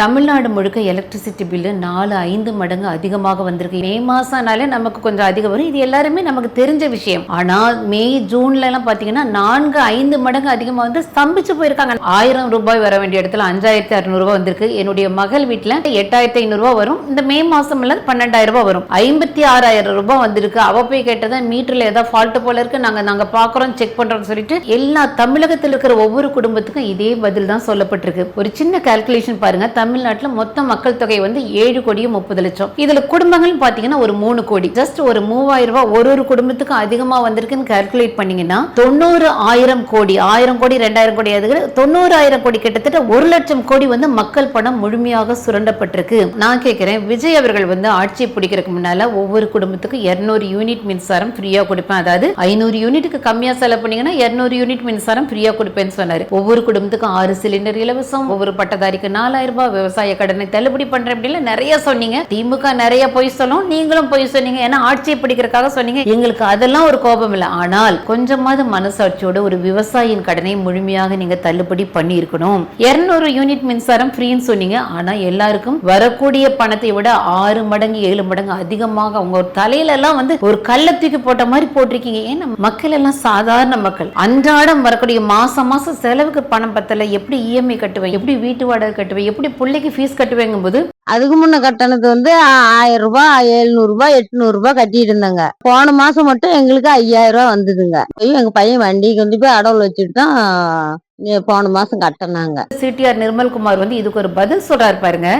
தமிழ்நாடு முழுக்க electricity bill 4-5 மடங்கு அதிகமாக வந்திருக்கு. மே மாசம்னாலே நமக்கு கொஞ்சம் அதிகம் வரும். இது எல்லாருமே நமக்கு தெரிஞ்ச விஷயம். ஆனால் மே ஜூன்ல எல்லாம் பாத்தீங்கன்னா 4-5 மடங்கு அதிகமாக வந்து ஸ்தம்பிச்சு போயிருக்காங்க. 1000 ரூபாய் வர வேண்டிய இடத்துல 5600 ரூபாய் வந்திருக்கு. என்னுடைய மகள் வீட்டுல 8500 ரூபாய் வரும். இந்த மே மாசம் 12000 ரூபாய் வரும். 56000 ரூபாய் வந்திருக்கு. அவ போய் கேட்டதா மீட்டர்ல ஏதாவது ஃபால்ட் போல இருக்கு, நாங்க பாக்குறோம், செக் பண்றோம் சொல்லிட்டு எல்லா தமிழகத்தில் இருக்கிற ஒவ்வொரு குடும்பத்துக்கும் இதே பதில் தான் சொல்லப்பட்டிருக்கு. ஒரு சின்ன கால்குலேஷன் பாருங்க. தமிழ்நாட்டுல மொத்த மக்கள் தொகை வந்து 7,30,00,000. இதுல குடும்பங்கள் பாத்தீங்கன்னா ஒரு 3 கோடி. ஜஸ்ட் ஒரு 3000 ரூபாய் ஒரு குடும்பத்துக்கு அதிகமா வந்திருக்குன்னு கால்குலேட் பண்ணீங்கன்னா 90,000 கோடி, 1000 கோடி 2000 கோடி, 90,000 கோடி, கிட்டத்தட்ட 1,00,000 கோடி வந்து மக்கள் பணம் முழுமையாக சுரண்டப்பட்டிருக்கு. நான் கேட்கிறேன், விஜய் அவர்கள் வந்து ஆட்சியை பிடிக்கிறதுக்கு முன்னால ஒவ்வொரு குடும்பத்துக்கும் 200 யூனிட் மின்சாரம் ஃப்ரீயா கொடுப்பேன், அதாவது 500 யூனிட்டுக்கு கம்மியா செலவு பண்ணீங்கன்னா 200 யூனிட் மின்சாரம் ஃப்ரீயா கொடுப்பேன்னு சொன்னாரு. ஒவ்வொரு குடும்பத்துக்கும் 6 சிலிண்டர் இலவசம், ஒவ்வொரு பட்டதாரிக்கு 4000 ரூபாய், விவசாய கடனை தள்ளுபடி பண்றேன் அப்படின்னு நிறைய சொன்னீங்க. திமுக நிறைய பொய் சொல்லும், நீங்களும் பொய் சொன்னீங்க. ஏன்னா ஆட்சியை பிடிக்கிறதுக்காக சொன்னீங்க. எங்களுக்கு அதெல்லாம் ஒரு கோபம் இல்லை. ஆனால் கொஞ்சமாவது மனசாட்சியோட ஒரு விவசாயியின் கடனை முழுமையாக நீங்க தள்ளுபடி பண்ணி இருக்கணும். 200 யூனிட் மின்சாரம் ஃப்ரீன்னு சொன்னீங்க. ஆனா எல்லாருக்கும் வரக்கூடிய பணத்தை விட 6 மடங்கு 7 மடங்கு அதிகமாக உங்க தலையில எல்லாம் வந்து ஒரு கல்ல தூக்கி போட்ட மாதிரி போட்டிருக்கீங்க. ஏன்னா மக்கள் எல்லாம் சாதாரண மக்கள், அன்றாடம் வரக்கூடிய மாசம் செலவுக்கு பணம் பத்தல, எப்படி இஎம்ஐ கட்டுவேன், எப்படி வீட்டு வாடகை கட்டுவேன், எப்படி பிள்ளைக்கு ஃபீஸ் கட்டுவேங்கும் போது அதுக்கு முன்ன கட்டணத்து வந்து 1000 ரூபாய், 700 ரூபாய், 800 ரூபாய் கட்டிட்டு இருந்தாங்க. போன மாசம் மட்டும் எங்களுக்கு 5000 ரூபாய் வந்ததுங்க. எங்க பையன் வண்டி கொண்டு போய் அடவுல வச்சுட்டு தான் போன மாசம் கட்டினாங்க. சிடிஆர் நிர்மல்குமார் வந்து இதுக்கு ஒரு பதில் சொல்றாரு பாருங்க.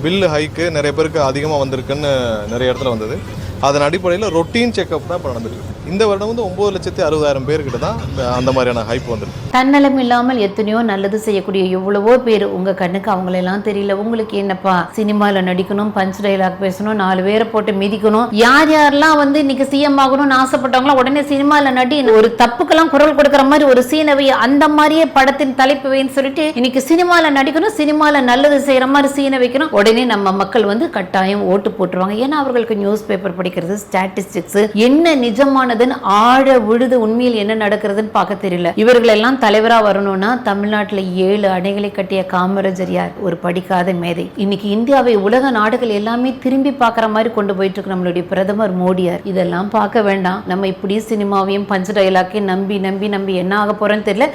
பில் ஹைக்கு நிறைய பேருக்கு அதிகமாக வந்திருக்குன்னு நிறைய இடத்துல வந்தது. அதன் அடிப்படையில் ரொட்டீன் செக்அப் தான் இப்போ நடந்துருக்கு. இந்த வருடம் வந்து 9,60,000 பேர்கிட்ட தான் அந்த மாதிரியான ஹைப் வந்துருக்கு. தன்னலம் இல்லாமல் எத்தனையோ நல்லது செய்யக்கூடிய எவ்வளவோ பேர் உங்க கண்ணுக்கு அவங்களெல்லாம் தெரியல. உங்களுக்கு என்னப்பா, சினிமால நடிக்கணும், பஞ்ச் டைலாக் பேசணும், 4 பேரை போட்டு மிதிக்கணும், யார் யாரெல்லாம் வந்து இன்னைக்கு சிஎம் ஆகணும்னு ஆசைப்பட்டவங்களா உடனே சினிமால நடி, ஒரு தப்புக்கெல்லாம் குரல் கொடுக்கற மாதிரி ஒரு சீனவை, அந்த மாதிரியே படத்தின் தலைப்பு வைன்னு சொல்லிட்டு இன்னைக்கு சினிமால நடிக்கணும், சினிமால நல்லது செய்யற மாதிரி சீனை வைக்கணும். உடனே நம்ம மக்கள் வந்து கட்டாயம் ஓட்டு போட்டுருவாங்க. ஏன்னா அவர்களுக்கு நியூஸ் பேப்பர் படிக்கிறது, ஸ்டாட்டிஸ்டிக்ஸ் என்ன நிஜமானதுன்னு ஆழ விழுது உண்மையில் என்ன நடக்கிறதுன்னு பார்க்க தெரியல. இவர்கள் எல்லாம் தலைவரா வரணும்னா தமிழ்நாட்டுல 7 அணைகளை கட்டிய காமராஜர் யார்? ஒரு படிக்காத மேதை. இன்னைக்கு இந்தியாவை உலக நாடுகள் எல்லாமே திரும்பி பார்க்குற மாதிரி கொண்டு போயிட்டு இருக்கு நம்மளுடைய பிரதமர் மோடியார். இதெல்லாம் பார்க்க வேண்டாம். நம்ம இப்படி சினிமாவையும் பஞ்ச டயலாக்கையும் நம்பி நம்பி நம்பி என்ன ஆக போறோன்னு தெரியல.